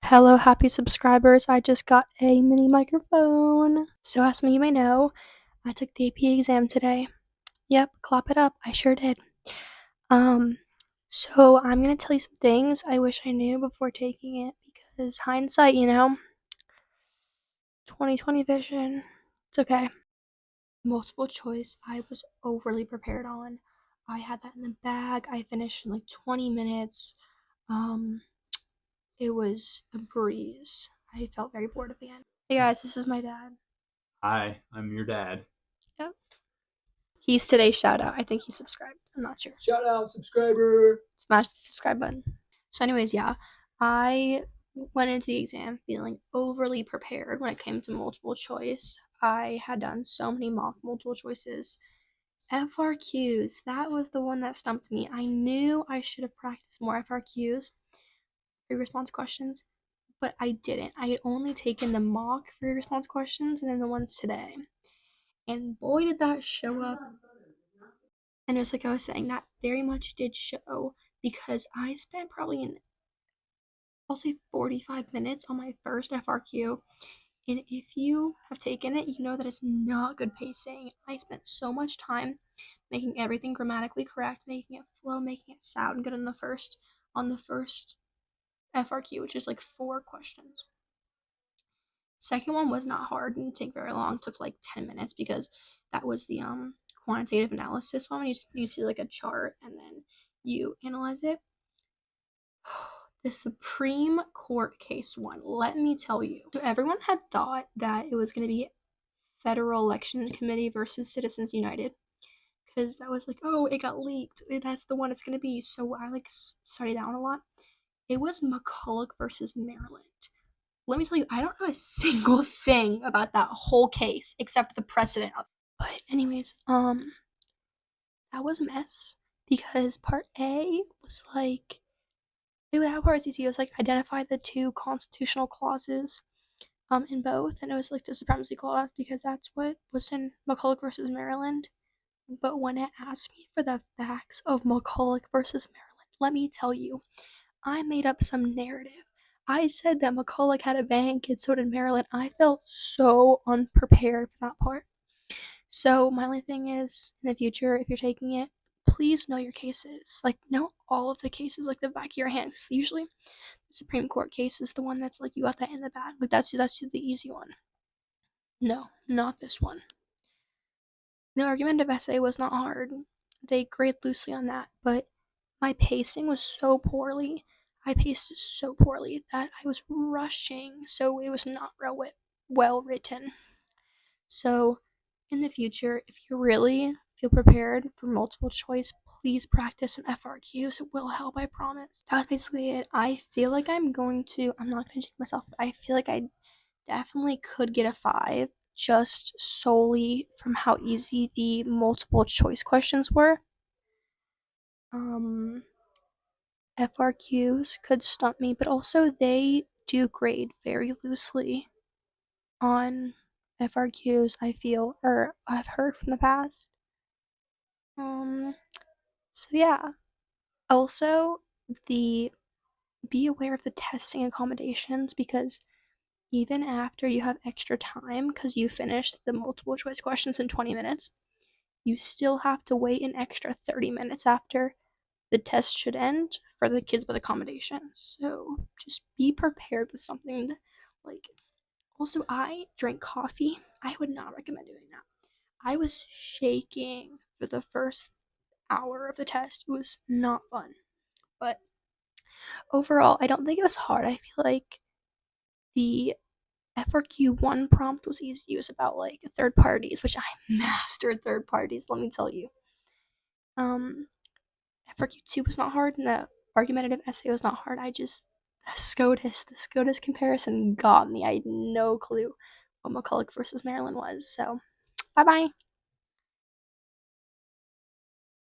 Hello, happy subscribers. I just got a mini microphone. So, as some of you may know, I took the AP exam today. Yep, clap it up. I sure did. So I'm gonna tell you some things I wish I knew before taking it because hindsight, 2020 vision. It's okay. Multiple choice, I was overly prepared on. I had that in the bag. I finished in like 20 minutes. It was a breeze. I felt very bored at the end. Hey guys, this is my dad. Hi, I'm your dad. Yep. He's today's shout out. I think he subscribed. I'm not sure. Shout out, subscriber. Smash the subscribe button. So, anyways, yeah, I went into the exam feeling overly prepared when it came to multiple choice. I had done so many multiple choices. FRQs, that was the one that stumped me. I knew I should have practiced more FRQs, free response questions, but I didn't. I had only taken the mock free response questions and then the ones today. And boy, did that show up. And it was like I was saying, that very much did show because I spent probably I'll say 45 minutes on my first FRQ. And if you have taken it, you know that it's not good pacing. I spent so much time making everything grammatically correct, making it flow, making it sound good on the first FRQ, which is like 4 questions. Second one was not hard, didn't take very long, took like 10 minutes because that was the quantitative analysis one. You see like a chart and then you analyze it. The Supreme Court case one, let me tell you. So everyone had thought that it was going to be Federal Election Committee versus Citizens United because that was like, oh, it got leaked. That's the one it's going to be. So I like studied down a lot. It was McCulloch versus Maryland. Let me tell you, I don't know a single thing about that whole case except for the precedent of it. But anyways, that was a mess because part A was like, that part was easy. It was like identify the 2 constitutional clauses in both, and it was like the supremacy clause because that's what was in McCulloch versus Maryland. But when it asked me for the facts of McCulloch versus Maryland, let me tell you, I made up some narrative. I said that McCulloch had a bank and so did Maryland. I felt so unprepared for that part. So my only thing is, in the future, if you're taking it, please know your cases. Like, know all of the cases like the back of your hands. Usually, the Supreme Court case is the one that's like you got that in the bag. Like that's the easy one. No, not this one. The argumentative essay was not hard. They grade loosely on that, but my pacing was so poorly. I paced so poorly that I was rushing, so it was not well written. So, in the future, if you really feel prepared for multiple choice, please practice some FRQs. It will help, I promise. That was basically it. I feel like I'm not going to jinx myself, but I feel like I definitely could get a 5 just solely from how easy the multiple choice questions were. FRQs could stump me, but also they do grade very loosely on FRQs, I feel, or I've heard from the past. So yeah. Also, be aware of the testing accommodations because even after you have extra time because you finished the multiple choice questions in 20 minutes, you still have to wait an extra 30 minutes after the test should end for the kids with accommodations. So just be prepared with something like. Also, I drank coffee. I would not recommend doing that. I was shaking for the first hour of the test. It was not fun. But overall, I don't think it was hard. I feel like the FRQ1 prompt was easy. It was about like third parties, which I mastered third parties, let me tell you. FRQ2 was not hard, and the argumentative essay was not hard. The SCOTUS comparison got me. I had no clue what McCulloch versus Maryland was. So, bye bye.